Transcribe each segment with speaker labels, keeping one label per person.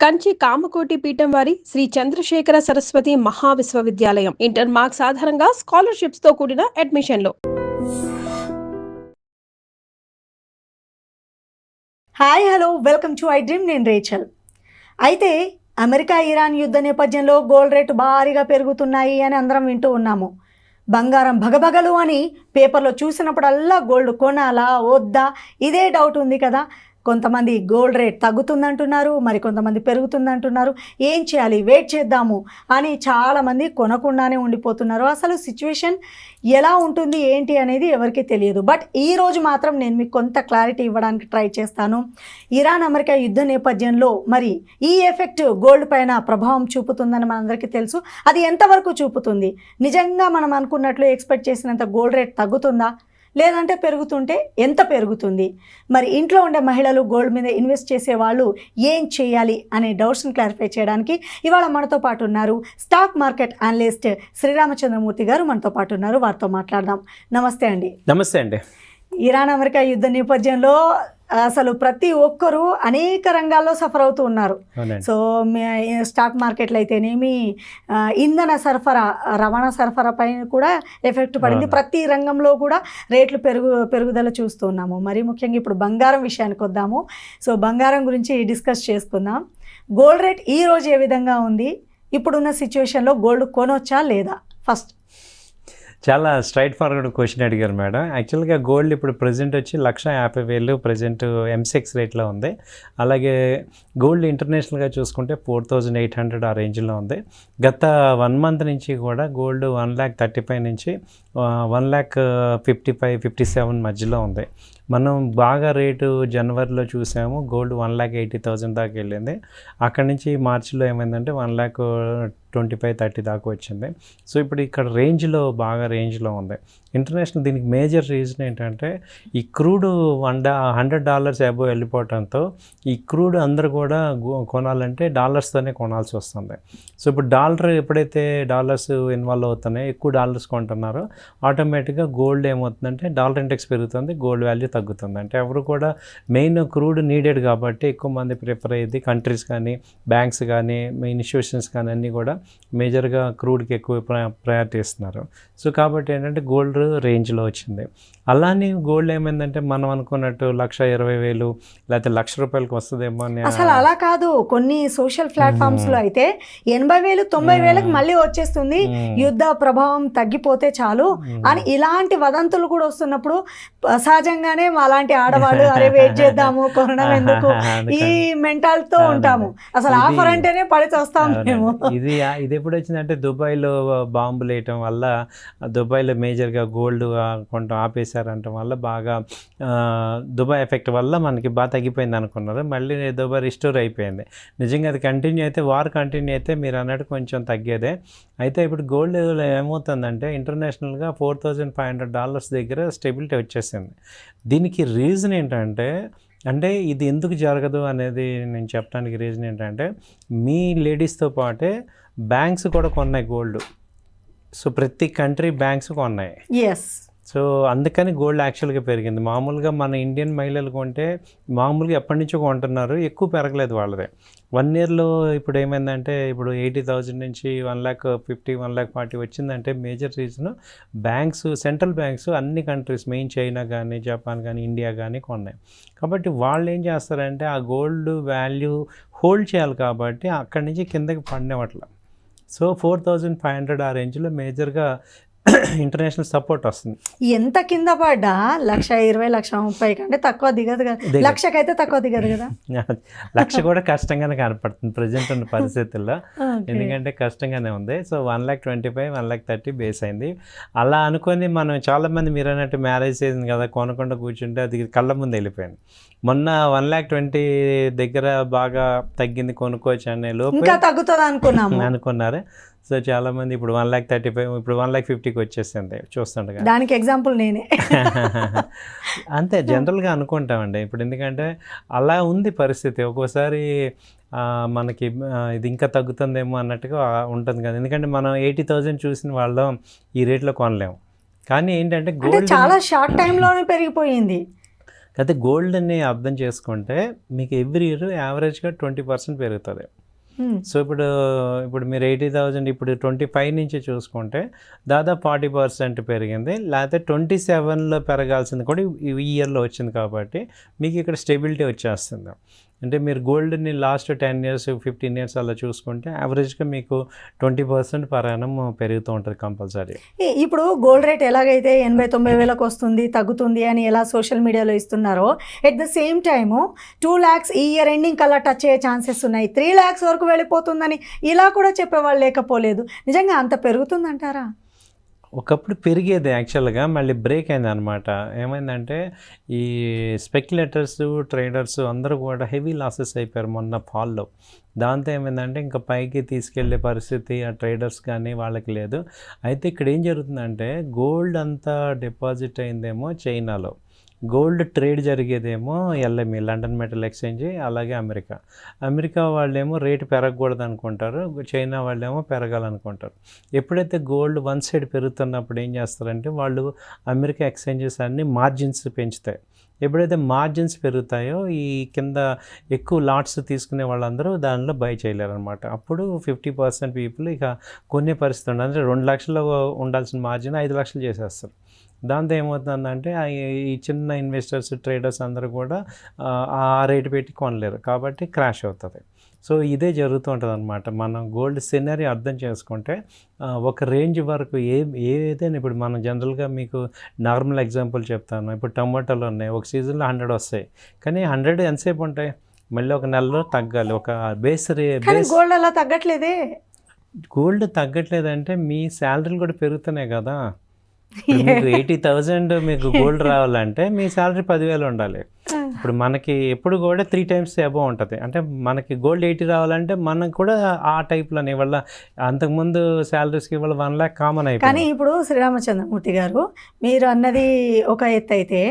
Speaker 1: కంచి కామకోటి పీఠం వారి Shri Chandrasekhara Saraswati మహావిశ్వవిద్యాలయం inter marks ఆధారంగా స్కాలర్షిప్స్ తో కూడిన అడ్మిషన్లు.
Speaker 2: Hi hello welcome to I dream. నేను రేచల్. అయితే అమెరికా ఇరాన్ యుద్ధ నేపథ్యంలో గోల్డ్ రేటు భారీగా పెరుగుతున్నాయి అని అందరం వింటూ ఉన్నాము. బంగారం భగభగలు అని పేపర్లో చూసినప్పుడల్లా గోల్డ్ కొనాలా వద్దా ఇదే డౌట్ ఉంది కదా. కొంతమంది గోల్డ్ రేట్ తగ్గుతుందంటున్నారు, మరి కొంతమంది పెరుగుతుందంటున్నారు. ఏం చేయాలి, వెయిట్ చేద్దాము అని చాలామంది కొనకుండానే ఉండిపోతున్నారు. అసలు సిచ్యువేషన్ ఎలా ఉంటుంది ఏంటి అనేది ఎవరికి తెలియదు. బట్ ఈరోజు మాత్రం నేను మీకు కొంత క్లారిటీ ఇవ్వడానికి ట్రై చేస్తాను. ఇరాన్ అమెరికా యుద్ధ నేపథ్యంలో మరి ఈ ఎఫెక్ట్ గోల్డ్ పైన ప్రభావం చూపుతుందని మనందరికీ తెలుసు. అది ఎంతవరకు చూపుతుంది, నిజంగా మనం అనుకున్నట్లు ఎక్స్పెక్ట్ చేసినంత గోల్డ్ రేట్ తగ్గుతుందా, లేదంటే పెరుగుతుంటే ఎంత పెరుగుతుంది, మరి ఇంట్లో ఉండే మహిళలు గోల్డ్ మీద ఇన్వెస్ట్ చేసే వాళ్ళు ఏం చేయాలి అనే డౌట్స్ని క్లారిఫై చేయడానికి ఇవాళ మనతో పాటు ఉన్నారు స్టాక్ మార్కెట్ అనలిస్ట్ శ్రీరామచంద్రమూర్తి గారు మనతో పాటు ఉన్నారు. వారితో మాట్లాడదాం. నమస్తే అండి.
Speaker 3: నమస్తే అండి.
Speaker 2: ఇరాన్ అమెరికా యుద్ధ నేపథ్యంలో అసలు ప్రతి ఒక్కరూ అనేక రంగాల్లో సఫర్ అవుతూ ఉన్నారు. సో స్టాక్ మార్కెట్లు అయితేనేమి, ఇంధన సరఫరా, రవాణా సరఫరా పైన కూడా ఎఫెక్ట్ పడింది. ప్రతి రంగంలో కూడా రేట్లు పెరుగుదల చూస్తూ ఉన్నాము. మరి ముఖ్యంగా ఇప్పుడు బంగారం విషయానికి వద్దాము. సో బంగారం గురించి డిస్కస్ చేసుకుందాం. గోల్డ్ రేట్ ఈ రోజు ఏ విధంగా ఉంది, ఇప్పుడున్న సిచ్యువేషన్లో గోల్డ్ కొనొచ్చా లేదా? ఫస్ట్
Speaker 3: చాలా స్ట్రైట్ ఫార్వర్డ్ క్వశ్చన్ అడిగారు మేడం. యాక్చువల్గా గోల్డ్ ఇప్పుడు ప్రజెంట్ వచ్చి 1,50,000 ప్రజెంట్ M6 రేట్లో ఉంది. అలాగే గోల్డ్ ఇంటర్నేషనల్గా చూసుకుంటే 4,800 ఆ రేంజ్లో ఉంది. గత 1 మంత్ నుంచి కూడా గోల్డ్ 1,35,000 నుంచి 1,55,000, 57 మధ్యలో ఉంది. మనం బాగా రేటు జనవరిలో చూసాము, గోల్డ్ 1,80,000 దాకా వెళ్ళింది. అక్కడి నుంచి మార్చిలో ఏమైందంటే 1,25,000-30 దాకా వచ్చింది. సో ఇప్పుడు ఇక్కడ బాగా రేంజ్లో ఉంది. ఇంటర్నేషనల్ దీనికి మేజర్ రీజన్ ఏంటంటే ఈ క్రూడ్ $100 అబోవ్ వెళ్ళిపోవడంతో ఈ క్రూడ్ అందరూ కూడా కొనాలంటే డాలర్స్తోనే కొనాల్సి వస్తుంది. సో ఇప్పుడు ఎప్పుడైతే డాలర్స్ ఇన్వాల్వ్ అవుతున్నాయో, ఎక్కువ డాలర్స్ కొంటున్నారో ఆటోమేటిక్గా గోల్డ్ ఏమవుతుందంటే డాలర్ ఇండెక్స్ పెరుగుతుంది, గోల్డ్ వాల్యూ తగ్గుతుంది. అంటే ఎవరు కూడా మెయిన్ క్రూడ్ నీడెడ్ కాబట్టి ఎక్కువ మంది ప్రిఫర్ అయ్యేది. కంట్రీస్ కానీ, బ్యాంక్స్ కానీ, ఇన్స్టిట్యూషన్స్ కానీ అన్నీ కూడా మేజర్గా క్రూడ్కి ఎక్కువ ప్రయారిటీ ఇస్తున్నారు. సో కాబట్టి ఏంటంటే గోల్డ్ రేంజ్లో వచ్చింది. అలానే గోల్డ్ ఏమైందంటే మనం అనుకున్నట్టు 1,20,000 లేకపోతే ₹1,00,000 వస్తుందేమో అని.
Speaker 2: అసలు అలా కాదు. కొన్ని సోషల్ ప్లాట్ఫామ్స్లో అయితే 80,000, 90,000 మళ్ళీ వచ్చేస్తుంది, యుద్ధ ప్రభావం తగ్గిపోతే చాలు అని ఇలాంటి వదంతులు కూడా వస్తున్నప్పుడు సహజంగానే అలాంటి ఆడవాళ్ళు అరే వెయిట్ చేద్దాము, కొనడం ఎందుకు, ఈ మెంటాలిటీతో ఉంటాము. అసలు ఆఫర్ అంటేనే పడి వస్తాము మేము.
Speaker 3: ఇది ఎప్పుడు వచ్చిందంటే దుబాయ్లో బాంబులు వేయటం వల్ల, దుబాయ్లో మేజర్గా గోల్డ్ కొంటాం ఆపేశారంటం వల్ల బాగా దుబాయ్ ఎఫెక్ట్ వల్ల మనకి బాగా తగ్గిపోయింది అనుకున్నారు. మళ్ళీ దుబాయ్ రిస్టోర్ అయిపోయింది. నిజంగా అది కంటిన్యూ అయితే, వార్ కంటిన్యూ అయితే మీరు అన్నట్టు కొంచెం తగ్గేదే. అయితే ఇప్పుడు గోల్డ్ ఏమవుతుందంటే ఇంటర్నేషనల్గా $4,500 దగ్గర స్టెబిలిటీ వచ్చేసింది. దీనికి రీజన్ ఏంటంటే, ఇది ఎందుకు జరగదు అనేది నేను చెప్పడానికి రీజన్ ఏంటంటే, మీ లేడీస్తో పాటే బ్యాంక్స్ కూడా కొన్నాయి గోల్డ్. సో ప్రతి కంట్రీ బ్యాంక్స్ కొన్నాయి.
Speaker 2: ఎస్.
Speaker 3: సో అందుకని గోల్డ్ యాక్చువల్గా పెరిగింది. మామూలుగా మన ఇండియన్ మహిళలు కొంటే మామూలుగా ఎప్పటి నుంచో కొంటున్నారు, ఎక్కువ పెరగలేదు వాళ్ళదే. 1 ఇయర్లో ఇప్పుడు ఏమైందంటే, ఇప్పుడు 80,000 నుంచి 1,50,000, 1,40,000 వచ్చిందంటే major reason banks, central banks అన్ని కంట్రీస్, మెయిన్ చైనా కానీ, జపాన్ కానీ, ఇండియా కానీ కొన్నాయి. కాబట్టి వాళ్ళు ఏం చేస్తారంటే ఆ గోల్డ్ వాల్యూ హోల్డ్ చేయాలి కాబట్టి అక్కడి నుంచి కిందకి పడినవట్ల. సో 4,500 ఆ రేంజ్లో మేజర్గా ఇంటర్నేషనల్ సపోర్ట్ వస్తుంది.
Speaker 2: ఎంత కింద పడ్డా 1,20,000, 1,30,000 కంటే తక్కువ దిగదు కదా. 1,00,000 అయితే తక్కువ దిగదు కదా.
Speaker 3: 1,00,000 కూడా కష్టంగానే కనపడుతుంది ప్రజెంట్ ఉన్న పరిస్థితుల్లో. ఎందుకంటే కష్టంగానే ఉంది. సో 1,25,000, 1,30,000 బేస్ అయింది. అలా అనుకొని మనం చాలామంది మీరు అన్నట్టు మ్యారేజ్ సీజన్ కదా, కొనకుండా కూర్చుంటే అది కళ్ళ ముందు వెళ్ళిపోయింది. మొన్న 1,20,000 దగ్గర బాగా తగ్గింది, కొనుక్కోవచ్చు అనే లోపు
Speaker 2: ఇంకా తగ్గుతుంది
Speaker 3: అనుకున్నారు. సో చాలామంది ఇప్పుడు 1,35,000, ఇప్పుడు 1,50,000కి వచ్చేసింది చూస్తుండగా.
Speaker 2: దానికి ఎగ్జాంపుల్ నేనే.
Speaker 3: అంతే జనరల్గా అనుకుంటామండి ఇప్పుడు. ఎందుకంటే అలా ఉంది పరిస్థితి. ఒక్కోసారి మనకి ఇది ఇంకా తగ్గుతుందేమో అన్నట్టుగా ఉంటుంది కదా. ఎందుకంటే మనం 80,000 చూసిన వాళ్ళం ఈ రేట్లో కొనలేము. కానీ ఏంటంటే గోల్డ్
Speaker 2: చాలా షార్ట్ టైంలోనే పెరిగిపోయింది.
Speaker 3: అయితే గోల్డ్ని అర్థం చేసుకుంటే మీకు ఎవ్రీ ఇయర్ యావరేజ్గా 20% పెరుగుతుంది. సో ఇప్పుడు మీరు 80,000 ఇప్పుడు 25 నుంచి చూసుకుంటే దాదాపు 40% పెరిగింది. లేకపోతే 27లో పెరగాల్సింది కూడా ఈ ఇయర్లో వచ్చింది కాబట్టి మీకు ఇక్కడ స్టెబిలిటీ వచ్చేస్తుంది. అంటే మీరు గోల్డ్ని లాస్ట్ 10 years 15 years అలా చూసుకుంటే యావరేజ్గా మీకు 20% per annum పెరుగుతూ ఉంటుంది కంపల్సరీ.
Speaker 2: ఇప్పుడు గోల్డ్ రేట్ ఎలాగైతే 80-90 వేలకు వస్తుంది తగ్గుతుంది అని ఎలా సోషల్ మీడియాలో ఇస్తున్నారో, at the same time 2 lakhs ఈ ఇయర్ ఎండింగ్ కల్లా టచ్ అయ్యే ఛాన్సెస్ ఉన్నాయి, 3 lakhs వరకు వెళ్ళిపోతుందని ఇలా కూడా చెప్పేవాళ్ళు లేకపోలేదు. నిజంగా అంత పెరుగుతుందంటారా?
Speaker 3: ఒకప్పుడు పెరిగేది యాక్చువల్గా, మళ్ళీ బ్రేక్ అయింది అనమాట. ఏమైందంటే ఈ స్పెక్యులేటర్స్ ట్రేడర్స్ అందరూ కూడా హెవీ లాసెస్ అయిపోయారు మొన్న ఫాల్లో. దాంతో ఏమైందంటే ఇంకా పైకి తీసుకెళ్లే పరిస్థితి ఆ ట్రేడర్స్ కానీ వాళ్ళకి లేదు. అయితే ఇక్కడ ఏం జరుగుతుందంటే గోల్డ్ అంతా డిపాజిట్ అయిందేమో చైనాలో, గోల్డ్ ట్రేడ్ జరిగేదేమో LME లండన్ మెటల్ ఎక్స్చేంజ్, అలాగే అమెరికా వాళ్ళేమో రేటు పెరగకూడదు అనుకుంటారు, చైనా వాళ్ళేమో పెరగాలనుకుంటారు. ఎప్పుడైతే గోల్డ్ వన్ సైడ్ పెరుగుతున్నప్పుడు ఏం చేస్తారంటే వాళ్ళు అమెరికా ఎక్స్చేంజెస్ అన్నీ మార్జిన్స్ పెంచుతాయి. ఎప్పుడైతే మార్జిన్స్ పెరుగుతాయో ఈ కింద ఎక్కువ లాట్స్ తీసుకునే వాళ్ళందరూ దానిలో బై చేయలేరు అనమాట. అప్పుడు 50% పీపుల్ ఇక కొనే పరిస్థితి ఉండదు. అంటే 2 లక్షలు ఉండాల్సిన మార్జిన్ 5 లక్షలు చేసేస్తారు. దాంతో ఏమవుతుందంటే ఈ చిన్న ఇన్వెస్టర్స్ ట్రేడర్స్ అందరూ కూడా ఆ రేటు పెట్టి కొనలేరు కాబట్టి క్రాష్ అవుతుంది. సో ఇదే జరుగుతూ ఉంటుంది అనమాట. మనం గోల్డ్ సినరీ అర్థం చేసుకుంటే ఒక రేంజ్ వరకు ఏదైనా ఇప్పుడు మనం జనరల్గా మీకు నార్మల్ ఎగ్జాంపుల్ చెప్తాను. ఇప్పుడు టమాటాలు ఉన్నాయి, ఒక సీజన్లో 100 వస్తాయి, కానీ 100 ఎంతసేపు ఉంటాయి, మళ్ళీ ఒక నెలలో తగ్గాలి. ఒక బేస్
Speaker 2: గోల్డ్ అలా తగ్గట్లేదే.
Speaker 3: గోల్డ్ తగ్గట్లేదంటే మీ శాలరీలు కూడా పెరుగుతున్నాయి కదా. మీకు 80,000 మీకు గోల్డ్ రావాలంటే మీ శాలరీ 10,000 ఉండాలి. ఇప్పుడు మనకి ఎప్పుడు కూడా 3 times అబోవ్ ఉంటుంది. అంటే మనకి గోల్డ్ 80 రావాలంటే మనకు కూడా ఆ టైప్లోనే ఇవాళ అంతకుముందు శాలరీస్కి ఇవాళ 1 lakh కామన్ అయిపోయింది.
Speaker 2: కానీ ఇప్పుడు శ్రీరామచంద్రమూర్తి గారు మీరు అన్నది ఒక ఎత్తు అయితే,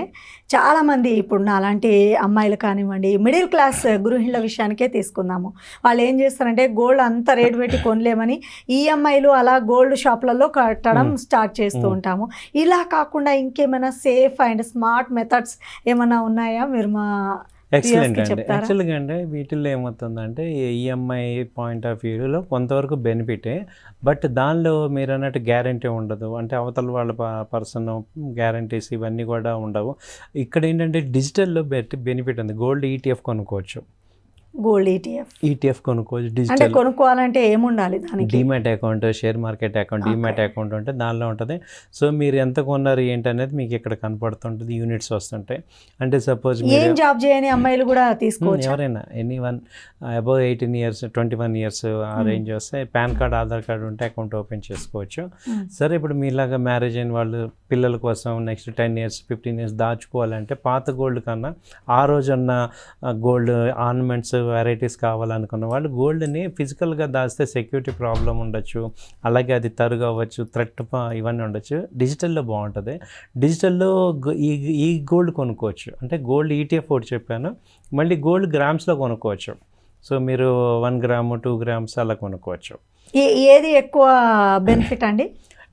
Speaker 2: చాలామంది ఇప్పుడు నాలాంటి అమ్మాయిలు కానివ్వండి, మిడిల్ క్లాస్ గృహిణుల విషయానికే తీసుకుందాము. వాళ్ళు ఏం చేస్తారంటే గోల్డ్ అంత రేటు పెట్టి కొనలేమని ఈఎంఐలు అలా గోల్డ్ షాప్లలో కట్టడం స్టార్ట్ చేస్తూ ఉంటాము. ఇలా కాకుండా ఇంకేమైనా సేఫ్ అండ్ స్మార్ట్ మెథడ్స్ ఏమైనా ఉన్నాయా? మీరు మా
Speaker 3: ఎక్సలెంట్ అండి. యాక్చువల్గా అంటే వీటిల్లో ఏమవుతుందంటే ఈఎంఐ పాయింట్ ఆఫ్ వ్యూలో కొంతవరకు బెనిఫిటే, బట్ దానిలో మీరు అన్నట్టు గ్యారంటీ ఉండదు. అంటే అవతల వాళ్ళ పర్సన్ గ్యారంటీస్ ఇవన్నీ కూడా ఉండవు. ఇక్కడ ఏంటంటే డిజిటల్లో బెనిఫిట్ ఉంది. గోల్డ్ ETF కొనుక్కోవచ్చు,
Speaker 2: గోల్డ్ ETF
Speaker 3: కొనుక్కోవచ్చు.
Speaker 2: అంటే
Speaker 3: డిజిటల్
Speaker 2: కొనుక్కోవాలంటే ఏముండాలి దానికి?
Speaker 3: Demat account, share market account, demat account ఉంటే దానిలో ఉంటుంది. సో మీరు ఎంత కొన్నారు ఏంటి అనేది మీకు ఇక్కడ కనపడుతుంటుంది, యూనిట్స్ వస్తుంటాయి. అంటే సపోజ్
Speaker 2: ఏం జాబ్ చేయని అమ్మాయిలు కూడా తీసుకోవచ్చు,
Speaker 3: ఎవరైనా ఎనీవన్ అబౌవ్ 18 years 21 years ఆ రేంజ్ వస్తే పాన్ కార్డ్ ఆధార్ కార్డు ఉంటే అకౌంట్ ఓపెన్ చేసుకోవచ్చు. సరే ఇప్పుడు మీలాగా మ్యారేజ్ అయిన వాళ్ళు పిల్లల కోసం నెక్స్ట్ 10 years 15 years దాచుకోవాలంటే పాత గోల్డ్ కన్నా ఆ రోజున్న గోల్డ్ ఆర్నమెంట్స్ వెరైటీస్ కావాలనుకున్న వాళ్ళు గోల్డ్ని ఫిజికల్గా దాస్తే సెక్యూరిటీ ప్రాబ్లం ఉండొచ్చు, అలాగే అది తరుగు అవ్వచ్చు, థ్రెట్ ఇవన్నీ ఉండొచ్చు. డిజిటల్లో బాగుంటుంది. డిజిటల్లో ఈ గోల్డ్ కొనుక్కోవచ్చు. అంటే గోల్డ్ ETF ఒకటి చెప్పాను, మళ్ళీ గోల్డ్ గ్రామ్స్లో కొనుక్కోవచ్చు. సో మీరు 1 gram 2 grams అలా కొనుక్కోవచ్చు.
Speaker 2: ఏది ఎక్కువ బెనిఫిట్ అండి?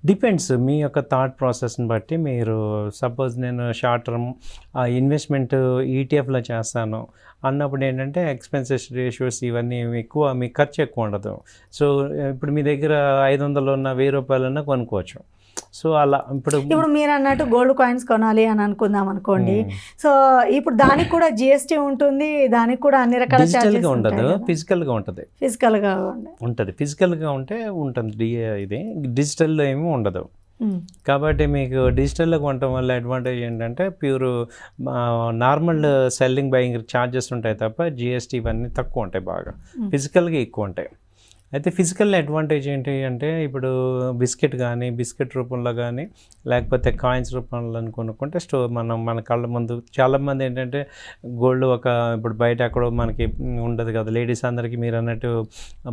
Speaker 3: డిపెండ్స్ మీ యొక్క థాట్ ప్రాసెస్ని బట్టి. మీరు సపోజ్ నేను షార్ట్ టర్మ్ ఇన్వెస్ట్మెంట్ ETFలో చేస్తాను అన్నప్పుడు ఏంటంటే ఎక్స్పెన్సెస్ రేషియోస్ ఇవన్నీ ఎక్కువ, మీ ఖర్చు ఎక్కువ ఉండదు. సో ఇప్పుడు మీ దగ్గర 500 ఉన్న 1000 రూపాయలన్నా కొనుక్కోవచ్చు. సో అలా ఇప్పుడు
Speaker 2: మీరు అన్నట్టు గోల్డ్ కాయిన్స్ కొనాలి అని అనుకుందాం అనుకోండి. సో ఇప్పుడు దానికి కూడా GST ఉంటుంది, దానికి కూడా అన్ని రకాల
Speaker 3: డిజిటల్గా ఉండదు, ఫిజికల్గా ఉంటుంది. ఫిజికల్గా ఉంటే ఉంటుంది ఇది, డిజిటల్లో ఏమీ ఉండదు. కాబట్టి మీకు డిజిటల్లో కొనటం వల్ల అడ్వాంటేజ్ ఏంటంటే pure normal selling buying charges ఉంటాయి తప్ప GST ఇవన్నీ తక్కువ ఉంటాయి, బాగా ఫిజికల్గా ఎక్కువ ఉంటాయి. అయితే ఫిజికల్ అడ్వాంటేజ్ ఏంటి అంటే ఇప్పుడు బిస్కెట్ రూపంలో కానీ లేకపోతే కాయిన్స్ రూపంలో కొనుక్కుంటే మన కళ్ళ ముందు చాలామంది ఏంటంటే గోల్డ్ ఇప్పుడు బయట ఎక్కడో మనకి ఉండదు కదా, లేడీస్ అందరికీ మీరు అన్నట్టు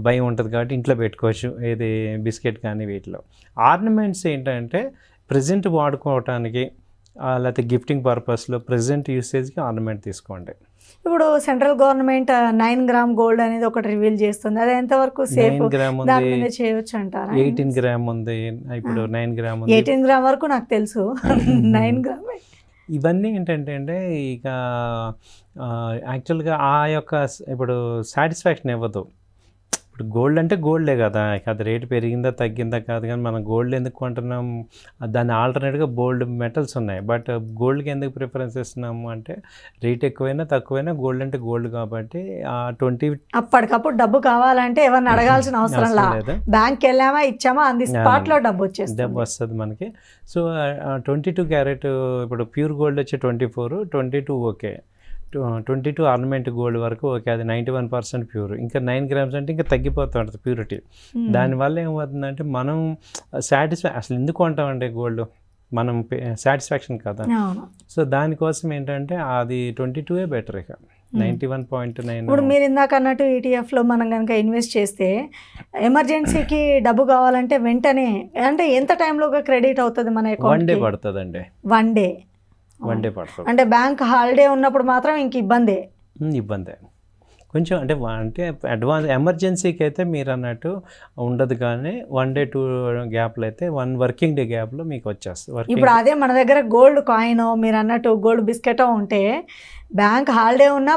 Speaker 3: భయం ఉంటుంది కాబట్టి ఇంట్లో పెట్టుకోవచ్చు, ఏది బిస్కెట్ కానీ వీటిలో. ఆర్నమెంట్స్ ఏంటంటే ప్రజెంట్ వాడుకోవటానికి లేకపోతే గిఫ్టింగ్ పర్పస్లో ప్రజెంట్ యూసేజ్కి ఆర్నమెంట్ తీసుకోండి.
Speaker 2: ఇప్పుడు సెంట్రల్ గవర్నమెంట్ 9 gram గోల్డ్ అనేది ఒకటి రివీల్ చేస్తుంది, అది ఎంతవరకు సేఫ్?
Speaker 3: 9 gram ఉంది,
Speaker 2: దాని మీద చేయొచ్చు అంటారా?
Speaker 3: 18 gram ఉంది, ఇప్పుడు 9 gram ఉంది.
Speaker 2: 18 gram వరకు నాకు తెలుసు. 9 gram
Speaker 3: ఇవన్నీ ఏంటంటే అండి ఇక యాక్చువల్గా ఆ యొక్క ఇప్పుడు సాటిస్ఫాక్షన్ ఇవ్వదు. ఇప్పుడు గోల్డ్ అంటే గోల్డే కదా, ఇక అది రేటు పెరిగిందా తగ్గిందా కాదు, కానీ మనం గోల్డ్ ఎందుకు కొంటున్నాం, దాని ఆల్టర్నేట్గా బోల్డ్ మెటల్స్ ఉన్నాయి. బట్ గోల్డ్కి ఎందుకు ప్రిఫరెన్స్ ఇస్తున్నాము అంటే రేట్ ఎక్కువైనా తక్కువైనా గోల్డ్ అంటే గోల్డ్ కాబట్టి ఆ 20
Speaker 2: అప్పటికప్పుడు డబ్బు కావాలంటే ఎవరిని అడగాల్సిన అవసరం
Speaker 3: లేదు,
Speaker 2: బ్యాంక్ వెళ్ళామా ఇచ్చామా అంది స్పాట్ లో డబ్బు వచ్చేస్తుంది.
Speaker 3: డబ్బు వస్తుంది మనకి. సో 22 క్యారెట్ ఇప్పుడు ప్యూర్ గోల్డ్ వచ్చి 24, 22 ఓకే, 22 ఆర్నమెంట్ గోల్డ్ వరకు ఓకే, అది 91% ప్యూర్. ఇంకా 9 గ్రామ్స్ అంటే ఇంకా తగ్గిపోతూ ఉంటుంది ప్యూరిటీ. దానివల్ల ఏమవుతుందంటే మనం అసలు ఎందుకు కొంటామంటే గోల్డ్ మనం సాటిస్ఫాక్షన్ కదా. సో దానికోసం ఏంటంటే అది 22 బెటర్. ఇక 91.9.
Speaker 2: ఇప్పుడు మీరు ఇందాక అన్నట్టు ETF లో మనం కనుక ఇన్వెస్ట్ చేస్తే ఎమర్జెన్సీకి డబ్బు కావాలంటే వెంటనే అంటే ఎంత టైంలోగా క్రెడిట్ అవుతుంది మన అకౌంట్?
Speaker 3: 1 డే పడుతుందండి.
Speaker 2: 1 డే అంటే బ్యాంక్ హాలిడే ఉన్నప్పుడు మాత్రం ఇంక ఇబ్బందే.
Speaker 3: కొంచెం అంటే అడ్వాన్స్ ఎమర్జెన్సీకి అయితే మీరు అన్నట్టు ఉండదు, కానీ 1 డే 2 గ్యాప్లో అయితే 1 వర్కింగ్ డే గ్యాప్లో మీకు వచ్చేస్తుంది.
Speaker 2: ఇప్పుడు అదే మన దగ్గర గోల్డ్ కాయిన్ మీరు అన్నట్టు గోల్డ్ బిస్కెట్ ఉంటే బ్యాంక్ హాలిడే ఉన్నా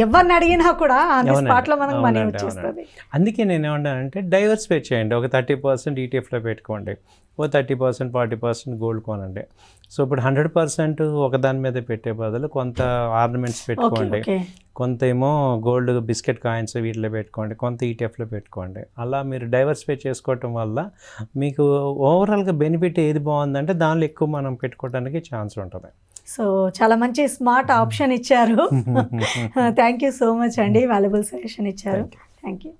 Speaker 2: ఎవరిని అడిగినా కూడా స్పాట్లో మనకు మనీ వచ్చేస్తుంది.
Speaker 3: అందుకే నేను ఏమంటానంటే డైవర్సిఫై చేయండి. ఒక 30% ETFలో పెట్టుకోండి, ఓ 30% 40% గోల్డ్ కొనండి. సో ఇప్పుడు 100% ఒకదాని మీద పెట్టే బదులు కొంత ఆర్నమెంట్స్ పెట్టుకోండి, కొంత ఏమో గోల్డ్ బిస్కెట్ కాయిన్స్ వీటిలో పెట్టుకోండి, కొంత ETFలో పెట్టుకోండి. అలా మీరు డైవర్సిఫై చేసుకోవటం వల్ల మీకు ఓవరాల్గా బెనిఫిట్ ఏది బాగుందంటే దానిలో ఎక్కువ మనం పెట్టుకోవడానికి ఛాన్స్ ఉంటుంది.
Speaker 2: సో చాలా మంచి స్మార్ట్ ఆప్షన్ ఇచ్చారు. థ్యాంక్ యూ సో మచ్ అండి, వాల్యుబుల్ సజెషన్ ఇచ్చారు. Thank you.